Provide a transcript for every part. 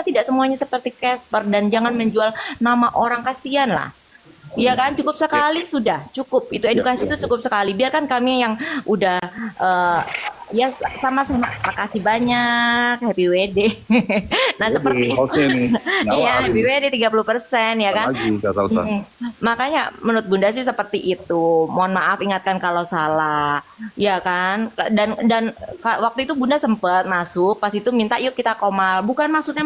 tidak semuanya seperti Casper, dan jangan menjual nama orang, kasihan lah. Iya kan, cukup sekali sudah, cukup. Itu edukasi itu cukup sekali. Biarkan kami yang udah ya sama-sama. Makasih banyak, happy wedding. Nah, seperti itu. Iya, happy wedding 30% ya kan. Lagi Kak Salsa. Makanya menurut Bunda sih seperti itu. Mohon maaf, ingatkan kalau salah. Ya kan? Dan waktu itu Bunda sempat masuk, pas itu minta yuk kita komal. Bukan maksudnya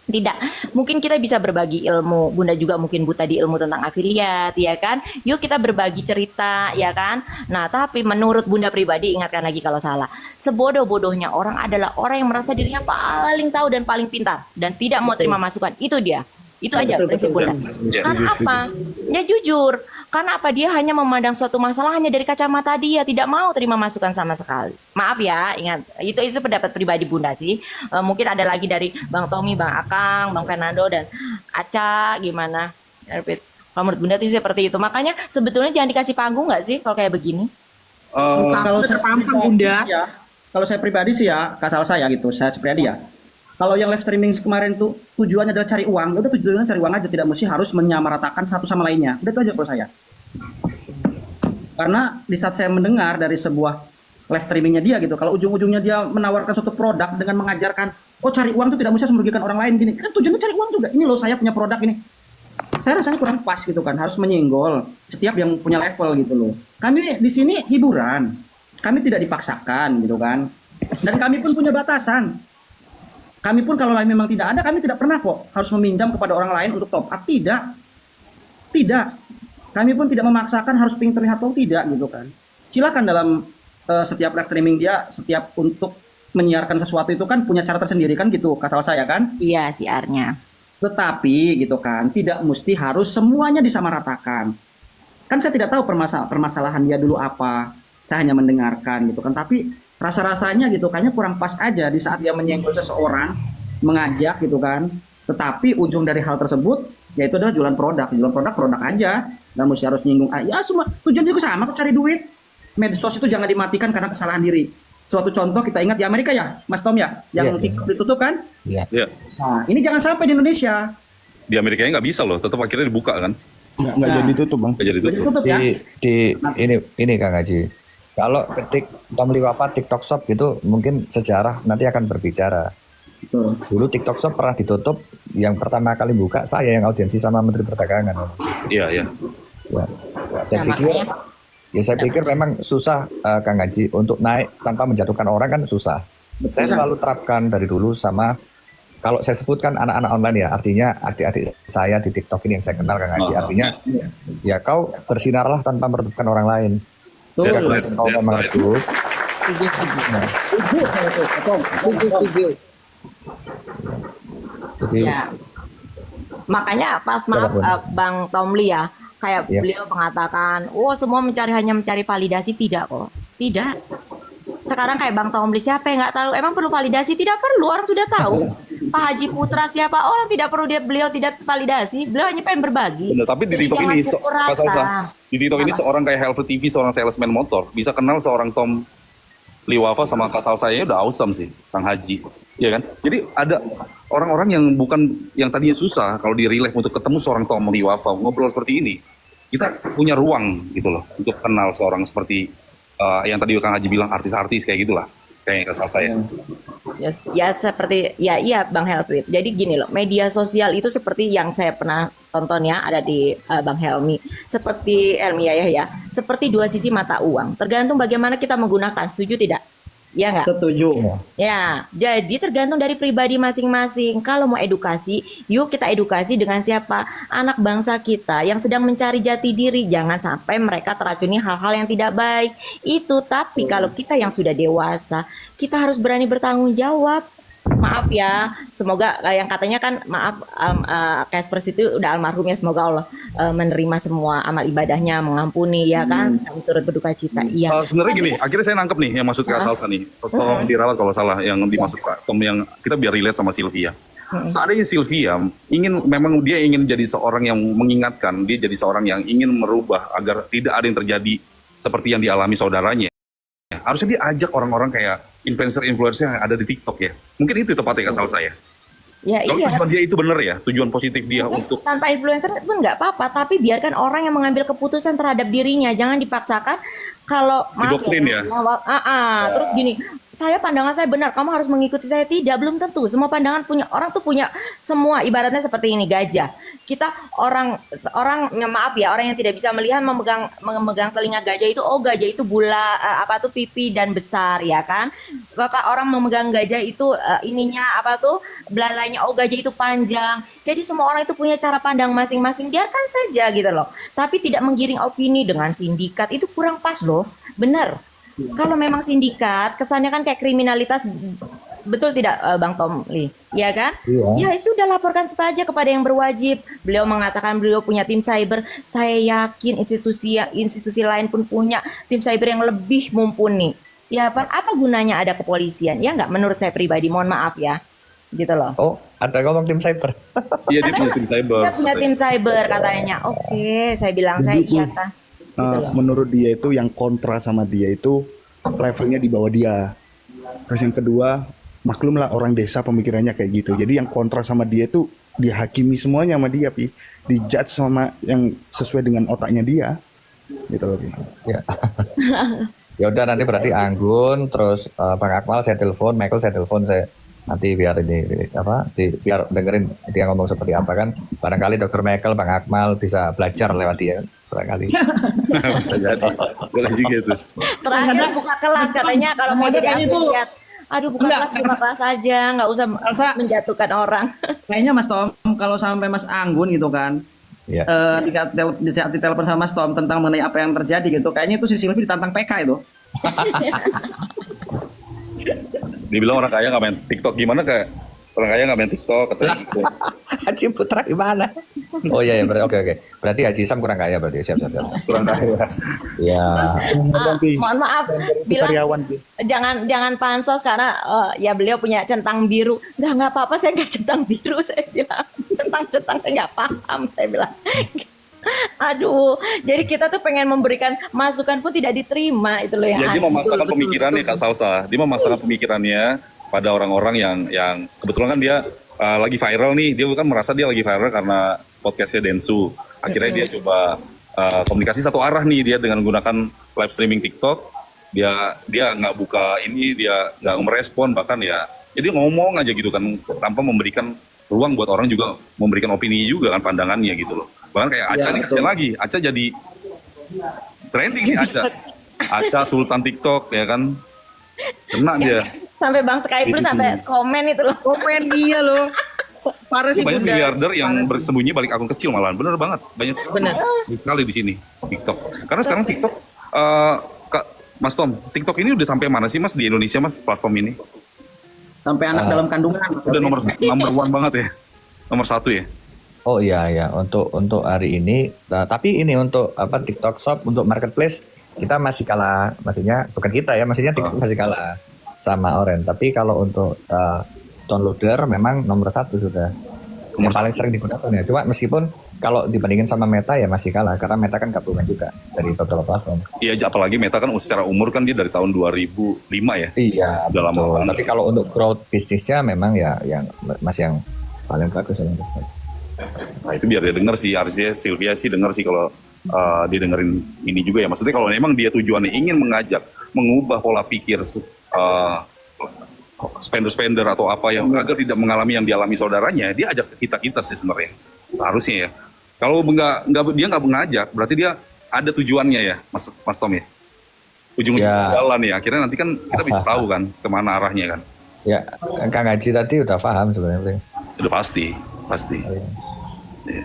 tidak, mungkin kita bisa berbagi ilmu. Bunda juga mungkin buta di ilmu tentang afiliat, ya kan? Yuk kita berbagi cerita, ya kan? Nah, tapi menurut Bunda pribadi, ingatkan lagi kalau salah. Sebodoh-bodohnya orang adalah orang yang merasa dirinya paling tahu dan paling pintar dan tidak mau terima masukan. Itu dia. Itu aja prinsip Bunda. Karena apa? Ya jujur. Karena apa? Dia hanya memandang suatu masalah hanya dari kacamata dia, tidak mau terima masukan sama sekali. Maaf ya, ingat. Itu pendapat pribadi Bunda sih. Mungkin ada lagi dari Bang Tommy, Bang Akang, Bang Fernando, dan Aca, gimana? Kalau menurut Bunda itu seperti itu. Makanya sebetulnya jangan dikasih panggung nggak sih kalau kayak begini? Kalau saya pampang Bunda, ya, kalau saya pribadi sih ya, kasal saya gitu, saya pribadi ya. Kalau yang live streaming kemarin tuh tujuannya adalah cari uang, ya udah tujuannya cari uang aja, tidak mesti harus menyamaratakan satu sama lainnya. Udah itu aja kalau saya. Karena di saat saya mendengar dari sebuah live streamingnya dia gitu, kalau ujung-ujungnya dia menawarkan suatu produk dengan mengajarkan, oh cari uang itu tidak mesti merugikan orang lain gini, kan tujuannya cari uang juga. Ini loh saya punya produk ini. Saya rasanya kurang pas gitu kan, harus menyenggol setiap yang punya level gitu loh. Kami di sini hiburan, kami tidak dipaksakan gitu kan, dan kami pun punya batasan. Kami pun kalau memang tidak ada, kami tidak pernah kok harus meminjam kepada orang lain untuk top up. Tidak. Kami pun tidak memaksakan harus pengen terlihat atau tidak gitu kan. Silakan dalam setiap live streaming dia, setiap untuk menyiarkan sesuatu itu kan punya cara tersendiri kan gitu, kasal saya kan. Iya, siarnya. Tetapi gitu kan, tidak mesti harus semuanya disamaratakan. Kan saya tidak tahu permasalahan dia dulu apa. Saya hanya mendengarkan gitu kan, tapi rasa-rasanya gitu kayaknya kurang pas aja di saat dia menyenggol seseorang, mengajak gitu kan. Tetapi ujung dari hal tersebut yaitu adalah jualan produk aja. Nggak mesti harus nyinggung. Ya semua tujuannya juga sama, kok cari duit. Medsos itu jangan dimatikan karena kesalahan diri. Suatu contoh kita ingat di Amerika ya, Mas Tom ya, yang TikTok ditutup kan? Iya. Nah, ini jangan sampai di Indonesia. Di Amerikanya nggak bisa loh, tetap akhirnya dibuka kan? Nggak jadi tutup bang. Nggak jadi tutup. Ditutup ya. Ini Kang Haji. Kalau ketik Tom Lee Wafa TikTok Shop gitu mungkin sejarah nanti akan berbicara. Betul. Dulu TikTok Shop pernah ditutup, yang pertama kali buka saya yang audiensi sama Menteri Perdagangan. Iya. Ya. Saya pikir memang susah Kang Haji untuk naik tanpa menjatuhkan orang kan susah. Betul. Saya selalu terapkan dari dulu sama kalau saya sebutkan anak-anak online ya, artinya adik-adik saya di TikTok ini yang saya kenal Kang Haji, artinya ya kau bersinarlah tanpa meredupkan orang lain. Kalau memang itu, jadi Ya. Makanya pas Bang Tomli ya, kayak beliau mengatakan, oh semua hanya mencari validasi, tidak kok. Tidak. Sekarang kayak Bang Tomli, siapa yang nggak tahu? Emang perlu validasi? Tidak perlu, orang sudah tahu. Pak Haji Putra siapa? Orang tidak perlu beliau tidak validasi, beliau hanya pengen berbagi. Bener, tapi di Jadi TikTok jangan ini, pukul rata. di TikTok ini seorang kayak Helvet TV, seorang salesman motor, bisa kenal seorang Tom Lee Wafa sama Kak Salsanya udah awesome sih, Kang Haji. Iya kan? Jadi ada orang-orang yang bukan, yang tadinya susah kalau di real life untuk ketemu seorang Tom Lee Wafa, ngobrol seperti ini, kita punya ruang gitu loh, untuk kenal seorang seperti yang tadi Kang Haji bilang, artis-artis kayak gitulah, kayak Kak Salsaya. Ya seperti iya Bang Helmi. Jadi gini loh, media sosial itu seperti yang saya pernah tonton ya, ada di Bang Helmi. Seperti Helmi ya, seperti dua sisi mata uang. Tergantung bagaimana kita menggunakan. Setuju tidak? Ya nggak? Setuju. Ya, jadi tergantung dari pribadi masing-masing. Kalau mau edukasi, yuk kita edukasi dengan siapa? Anak bangsa kita yang sedang mencari jati diri. Jangan sampai mereka teracuni hal-hal yang tidak baik. Itu, tapi kalau kita yang sudah dewasa, kita harus berani bertanggung jawab. Maaf ya, semoga yang katanya kan maaf Casper itu udah almarhum ya, semoga Allah menerima semua amal ibadahnya, mengampuni ya kan, turut berduka cita. Iya. Sebenarnya gini, akhirnya saya nangkep nih yang maksud Kak Salsa nih. Tolong diralat kalau salah yang dimaksud Kak Tom, yang kita biar relate sama Sylvia. Seandainya Sylvia memang dia ingin jadi seorang yang mengingatkan, dia jadi seorang yang ingin merubah agar tidak ada yang terjadi seperti yang dialami saudaranya. Harusnya dia ajak orang-orang kayak influencer-influencer yang ada di TikTok ya. Mungkin itu tepatnya Kak Salsa ya. Ya Kalau iya. tujuan dia itu bener ya, tujuan positif dia Mungkin untuk tanpa influencer pun nggak apa-apa, tapi biarkan orang yang mengambil keputusan terhadap dirinya, jangan dipaksakan. Kalau maaf didoktrin ya. terus gini, pandangan saya benar, kamu harus mengikuti saya, tidak, belum tentu. Semua pandangan punya orang tuh punya semua, ibaratnya seperti ini gajah. Kita orang maaf ya, orang yang tidak bisa melihat memegang telinga gajah itu, oh gajah itu apa tuh pipi dan besar ya kan. Kalau orang memegang gajah itu ininya apa tuh belalainya, oh gajah itu panjang. Jadi semua orang itu punya cara pandang masing-masing, biarkan saja gitu loh. Tapi tidak menggiring opini dengan sindikat, itu kurang pas loh. Bener. Kalau memang sindikat, kesannya kan kayak kriminalitas, betul tidak Bang Tom Lee? Ya kan? Iya. Ya sudah, laporkan saja kepada yang berwajib. Beliau mengatakan beliau punya tim cyber. Saya yakin institusi lain pun punya tim cyber yang lebih mumpuni. Ya apa gunanya ada kepolisian? Ya nggak, menurut saya pribadi, mohon maaf ya. Gitu loh. Oh, ada ngomong tim cyber. Iya, dia punya tim cyber. Dia punya tim cyber katanya. Oke, saya bilang saya iya kan. Gitu loh. Menurut dia itu yang kontra sama dia itu levelnya di bawah dia. Terus yang kedua, maklum lah orang desa pemikirannya kayak gitu. Jadi yang kontra sama dia itu dihakimi semuanya sama dia, Pi. Dijudge sama yang sesuai dengan otaknya dia. Gitu loh, Pi. Ya. Ya udah, nanti berarti Anggun, terus Bang Akmal saya telepon, Michael saya telepon, saya nanti biar biar dengerin dia ngomong seperti apa kan. Barangkali Dr. Michael, Bang Akmal bisa belajar lewat dia barangkali. Bisa jadi. Boleh juga tuh. Terakhir buka kelas katanya, kalau mau jadi Kayaknya atlet itu- lihat. Aduh, buka kelas aja, nggak usah menjatuhkan orang. Kayaknya Mas Tom, kalau sampai Mas Anggun gitu kan, Ya. di saat ditelepon sama Mas Tom tentang mengenai apa yang terjadi gitu, kayaknya itu si Silvi ditantang PK itu. Dibilang orang kaya nggak main TikTok, gimana kayak orang kaya nggak main TikTok katanya gitu. Haji Putra gimana? Oh iya, berarti oke. Berarti Haji Sam kurang kaya berarti. Siap. Kurang kaya. Ya. Mohon maaf, bilang Karyawan, Pi. jangan pansos karena ya beliau punya centang biru. Nggak apa-apa, saya nggak centang biru, saya bilang. Centang saya nggak paham, saya bilang. Aduh, jadi kita tuh pengen memberikan masukan pun tidak diterima, itu loh yang Ya, dia aneh. memaksakan pemikirannya Kak Salsa. Dia memaksakan pemikirannya pada orang-orang yang kebetulan kan dia lagi viral nih. Dia kan merasa dia lagi viral karena podcastnya Densu. Akhirnya dia coba komunikasi satu arah nih, dia dengan menggunakan live streaming TikTok. Dia nggak buka ini, dia nggak merespon, bahkan ya jadi ngomong aja gitu kan, tanpa memberikan ruang buat orang juga memberikan opini juga kan, pandangannya gitu loh. Bahkan kayak Aca nih, kasihan lagi, Aca jadi trending nih Aca Sultan TikTok ya kan, kena dia. Sampai Bang Skype Itu sampai komen itu loh. Komen dia loh. Parah sih Banyak Bunda. miliarder yang bersembunyi balik akun kecil malahan, bener banget, banyak sekali di sini TikTok. Karena sekarang TikTok, Kak Mas Tom, TikTok ini udah sampai mana sih Mas di Indonesia Mas platform ini? Sampai anak dalam kandungan. Udah number one banget ya, nomor 1 ya. Oh iya, untuk hari ini, tapi ini untuk TikTok Shop, untuk marketplace kita masih kalah, maksudnya bukan kita ya, maksudnya TikTok masih kalah sama Oren. Tapi kalau untuk downloader memang nomor 1 sudah, yang paling sering digunakan ya. Cuma meskipun kalau dibandingin sama Meta ya masih kalah, karena Meta kan gabungan juga dari beberapa platform. Iya, apalagi Meta kan secara umur kan dia dari tahun 2005 ya. Iya, Udah lama betul. banget. Tapi kalau untuk growth bisnisnya memang ya yang masih yang paling bagus ya. Nah itu biar dia denger sih, harusnya Sylvia sih denger sih kalau dia dengerin ini juga ya. Maksudnya kalau memang dia tujuannya ingin mengajak, mengubah pola pikir spender-spender atau apa yang agar tidak mengalami yang dialami saudaranya, dia ajak ke kita sih sebenarnya. Seharusnya ya. Kalau dia nggak mengajak, berarti dia ada tujuannya ya, Mas Tom ya. Ujung-ujung jalan ya. Akhirnya nanti kan kita bisa tahu kan kemana arahnya kan. Ya, Kang Haji tadi udah paham sebenarnya. Sudah pasti. Ya.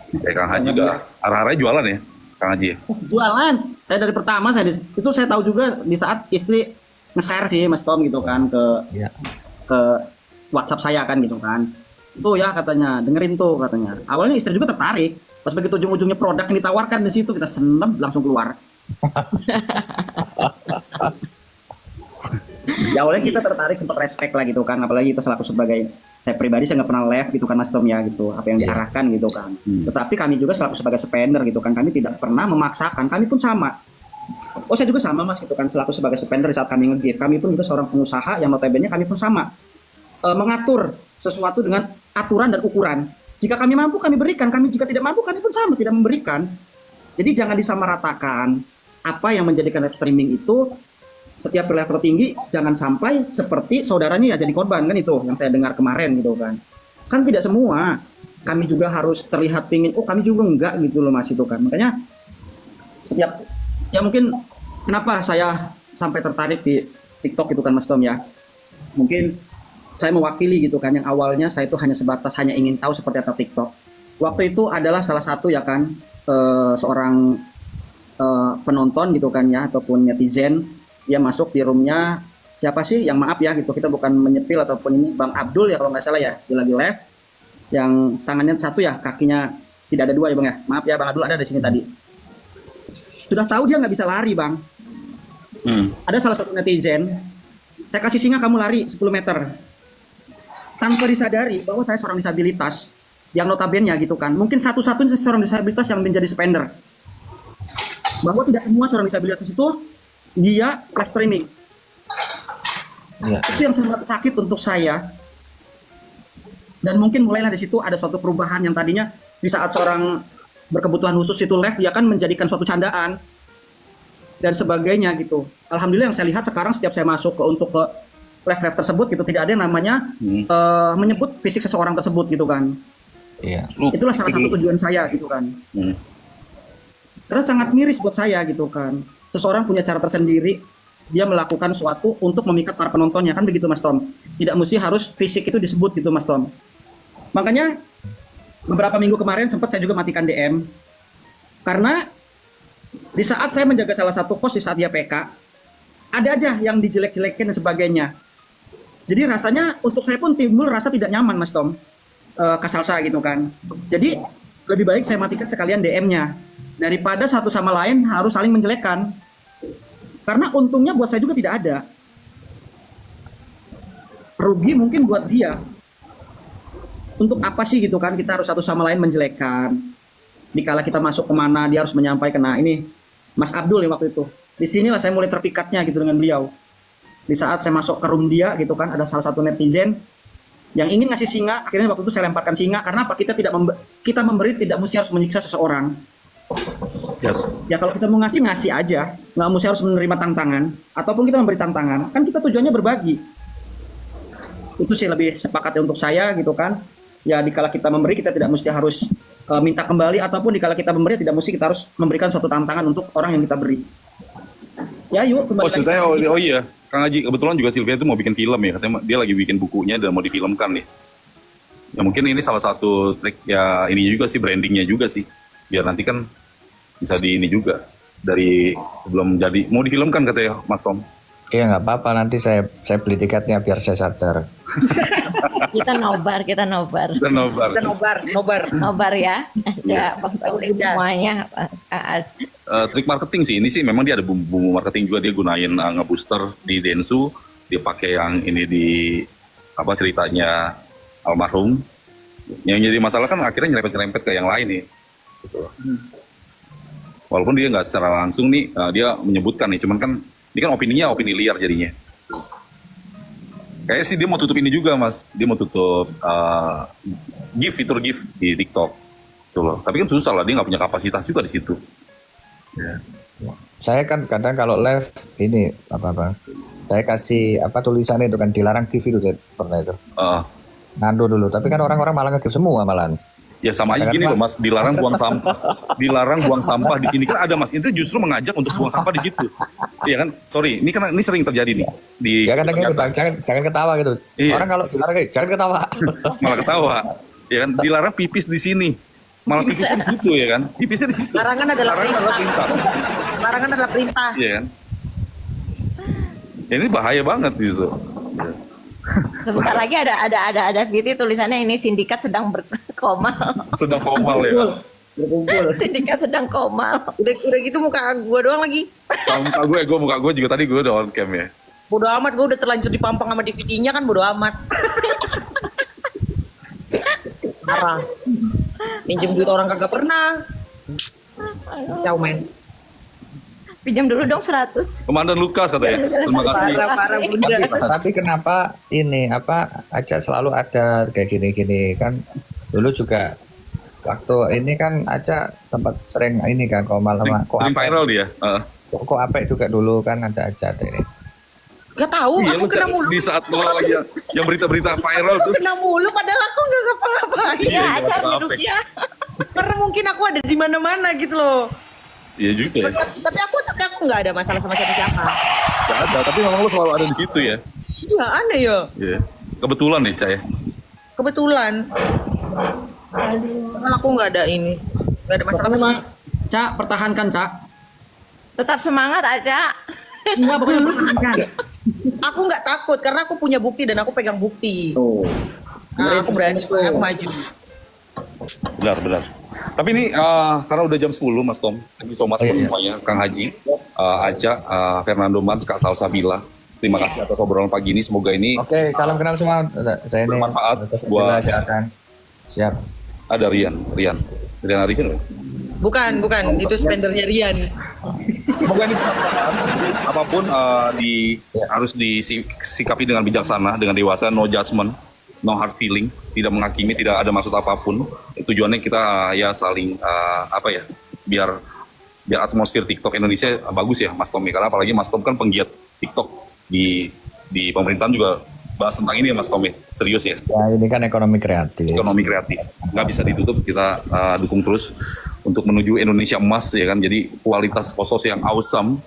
Kayak Kang Haji udah arah-arahnya jualan ya, Kang Haji ya. Jualan. Saya dari pertama itu saya tahu juga di saat istri nge-share sih Mas Tom gitu kan ke WhatsApp saya kan gitu kan. Tuh ya katanya, dengerin tuh katanya. Awalnya istri juga tertarik. Pas begitu ujung-ujungnya produk yang ditawarkan di situ kita senep langsung keluar. Ya awalnya kita tertarik, sempat respect lah gitu kan, apalagi kita selaku sebagai, saya pribadi saya nggak pernah live gitu kan Mas Tom ya gitu, apa yang diarahkan gitu kan. Tetapi kami juga selaku sebagai spender gitu kan, kami tidak pernah memaksakan, kami pun sama. Oh saya juga sama Mas gitu kan, selaku sebagai spender saat kami nge-give, kami pun juga seorang pengusaha yang notabene kami pun sama mengatur sesuatu dengan aturan dan ukuran. Jika kami mampu, kami berikan. Kami jika tidak mampu, kami pun sama tidak memberikan. Jadi jangan disamaratakan. Apa yang menjadikan live streaming itu setiap level tinggi jangan sampai seperti saudaranya ya jadi korban kan, itu yang saya dengar kemarin gitu kan. Kan tidak semua. Kami juga harus terlihat pingin, oh kami juga enggak gitu loh Mas itu kan. Makanya setiap ya mungkin kenapa saya sampai tertarik di TikTok itu kan Mas Tom ya. Mungkin saya mewakili gitu kan, yang awalnya saya itu hanya sebatas hanya ingin tahu seperti apa TikTok. Waktu itu adalah salah satu ya kan seorang penonton gitu kan ya, ataupun netizen, dia masuk di roomnya siapa sih yang maaf ya gitu, kita bukan menyepil ataupun ini, Bang Abdul ya kalau nggak salah ya, dia lagi live, yang tangannya satu ya, kakinya tidak ada dua ya Bang ya, maaf ya Bang Abdul ada di sini tadi. Sudah tahu dia nggak bisa lari Bang. Ada salah satu netizen, saya kasih singa kamu lari 10 meter. Tanpa disadari bahwa saya seorang disabilitas, yang notabene gitu kan, mungkin satu-satunya seorang disabilitas yang menjadi spender. Bahwa tidak semua seorang disabilitas itu dia live streaming. Iya. Itu yang sangat sakit untuk saya. Dan mungkin mulailah di situ ada suatu perubahan yang tadinya di saat seorang berkebutuhan khusus itu live, dia kan menjadikan suatu candaan dan sebagainya gitu. Alhamdulillah yang saya lihat sekarang setiap saya masuk untuk ke live tersebut gitu, tidak ada yang namanya menyebut fisik seseorang tersebut gitu kan. Iya. Itulah salah satu tujuan saya gitu kan. Karena sangat miris buat saya gitu kan. Seseorang punya cara tersendiri, dia melakukan sesuatu untuk memikat para penontonnya kan begitu Mas Tom. Tidak mesti harus fisik itu disebut gitu Mas Tom. Makanya beberapa minggu kemarin sempat saya juga matikan DM. Karena di saat saya menjaga salah satu host di saat dia PK, ada aja yang dijelek-jelekin dan sebagainya. Jadi rasanya untuk saya pun timbul rasa tidak nyaman Mas Tom. Kasalsa gitu kan. Jadi lebih baik saya matikan sekalian DM-nya. Daripada satu sama lain harus saling menjelekkan. Karena untungnya buat saya juga tidak ada. Rugi mungkin buat dia. Untuk apa sih gitu kan kita harus satu sama lain menjelekkan. Dikala kita masuk kemana dia harus menyampaikan. Nah ini Mas Abdul ya waktu itu. Disinilah saya mulai terpikatnya gitu dengan beliau. Di saat saya masuk ke room dia gitu kan, ada salah satu netizen yang ingin ngasih singa. Akhirnya waktu itu saya lemparkan singa. Karena apa? Kita memberi tidak mesti harus menyiksa seseorang. Yes. Ya kalau kita mau ngasih aja, nggak mesti harus menerima tantangan, ataupun kita memberi tantangan, kan kita tujuannya berbagi. Itu sih lebih sepakat untuk saya gitu kan. Ya dikala kita memberi kita tidak mesti harus minta kembali, ataupun dikala kita memberi tidak mesti kita harus memberikan suatu tantangan untuk orang yang kita beri. Ya yuk kembali. Oh ceritanya oh iya, Kang Haji kebetulan juga Sylvia itu mau bikin film ya, katanya dia lagi bikin bukunya dan mau difilmkan nih. Ya mungkin ini salah satu trik ya, ini juga sih brandingnya juga sih, biar nanti kan bisa di ini juga dari sebelum jadi mau difilmkan katanya Mas Tom. Iya nggak apa-apa, nanti saya beli tiketnya biar saya sadar. Kita nobar. Dan nobar. Kita nobar Ya. Ya, semuanya. Trik marketing sih ini sih, memang dia ada bumbu marketing juga, dia gunain ngebooster di Densu, dia pakai yang ini di apa ceritanya almarhum. Yang jadi masalah kan akhirnya nyerempet ke yang lain nih. Gitu. Walaupun dia nggak secara langsung nih dia menyebutkan nih, cuman kan ini kan opininya opini liar jadinya. Kayaknya sih dia mau tutup ini juga Mas, dia mau tutup fitur GIF di TikTok, gitu loh. Tapi kan susah lah, dia nggak punya kapasitas juga di situ. Ya. Saya kan kadang kalau live ini apa saya kasih tulisannya itu kan dilarang GIF itu, saya pernah itu. Nando dulu, tapi kan orang-orang malah nge-GIF semua malahan. Ya sama aja gini loh Mas, dilarang buang sampah di sini kan ada Mas, itu justru mengajak untuk buang sampah di situ. Iya kan? Sorry, ini kan ini sering terjadi nih di ya kadang gitu Bang, jangan ketawa gitu. Iya. Orang kalau dilarang jangan ketawa. Malah ketawa. Ya kan? Dilarang pipis di sini. Malah pipisnya di situ ya kan? Pipisnya di situ. Larangan adalah perintah. Larangan adalah perintah. Iya kan? Ya, ini bahaya banget gitu. Ya. Sebentar lagi ada Viti tulisannya ini sindikat sedang berkomal. Sedang komal ya. Berkumpul. Sindikat sedang komal. Udah gitu muka gua doang lagi. Muka gue juga tadi gue udah on cam ya. Bodo amat, gua udah terlanjur dipampang sama DVD-nya kan, bodo amat. Parah. Minjem duit orang kagak pernah. Ciao men. Pinjam dulu dong 100. Komandan Lukas katanya. Terima kasih. Parah bunda. Tapi kenapa ini Aca selalu ada kayak gini-gini kan? Dulu juga waktu ini kan Aca sempat sering ini kan Komal sama Sering viral dia. Kok Apek juga dulu kan ada Aca ini. Gak tahu, Iya, aku lu kena mulu. di saat lo lagi yang berita-berita viral Aku tuh. kena mulu padahal aku gak ngapa-ngapain. Iya, Iya, acara apa-apa. Rukia. Karena mungkin aku ada di mana-mana gitu loh. Iya juga ya. Tapi aku nggak ada masalah sama siapa-siapa. Gak ada, tapi memang lo selalu ada di situ ya. Iya, aneh ya. Iya. Kebetulan nih, Cah ya. Kebetulan. Karena aku nggak ada ini. Nggak ada masalah Pokoknya, sama Mak, Cak, pertahankan, Cak. Tetap semangat aja. Enggak, pokoknya pertahankan. Aku nggak takut karena aku punya bukti dan aku pegang bukti. Tuh. Nah, aku berani, aku maju. Benar. Tapi ini karena udah jam 10 Mas Tom. Thank you so much Oh, iya, buat iya. semuanya. Kang Haji, Aca, Fernando Mans, Kak Salsabila. Terima kasih atas obrolan pagi ini. Semoga ini Oke, salam kenal semua. Saya ini Bermanfaat buat buat- silakan. Siap. ada Rian Arifin loh. Bukan, itu spendernya Rian. Semoga ini apapun harus disikapi dengan bijaksana, dengan dewasa, no judgment, no hard feeling, tidak menghakimi, tidak ada maksud apapun. Tujuannya kita ya saling biar atmosfer TikTok Indonesia bagus ya Mas Tom ya. Karena apalagi Mas Tom kan penggiat TikTok di pemerintahan juga bahas tentang ini ya Mas Tom ya. Serius ya. Ya ini kan ekonomi kreatif. Ekonomi kreatif nggak bisa ditutup, kita dukung terus untuk menuju Indonesia emas ya kan, jadi kualitas posos yang awesome.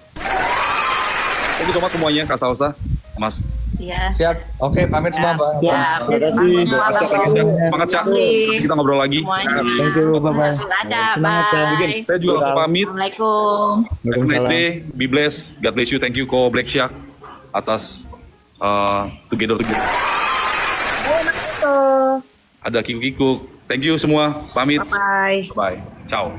Thank you so much semuanya, Kak Salsa, Mas. Iya. Siap. Oke, pamit semua, Mbak. Terima kasih. Aca, thank you, Cak. Semangat, Cak. Nanti kita ngobrol lagi. Semuanya. Thank you, bye-bye. Aja, Semangat, Cak. bye. Saya juga langsung pamit. Assalamualaikum. Have a nice day, be blessed, God bless you, thank you Ko Black Shark atas Together. Ada Kiku, thank you semua, pamit, Bye. bye, ciao.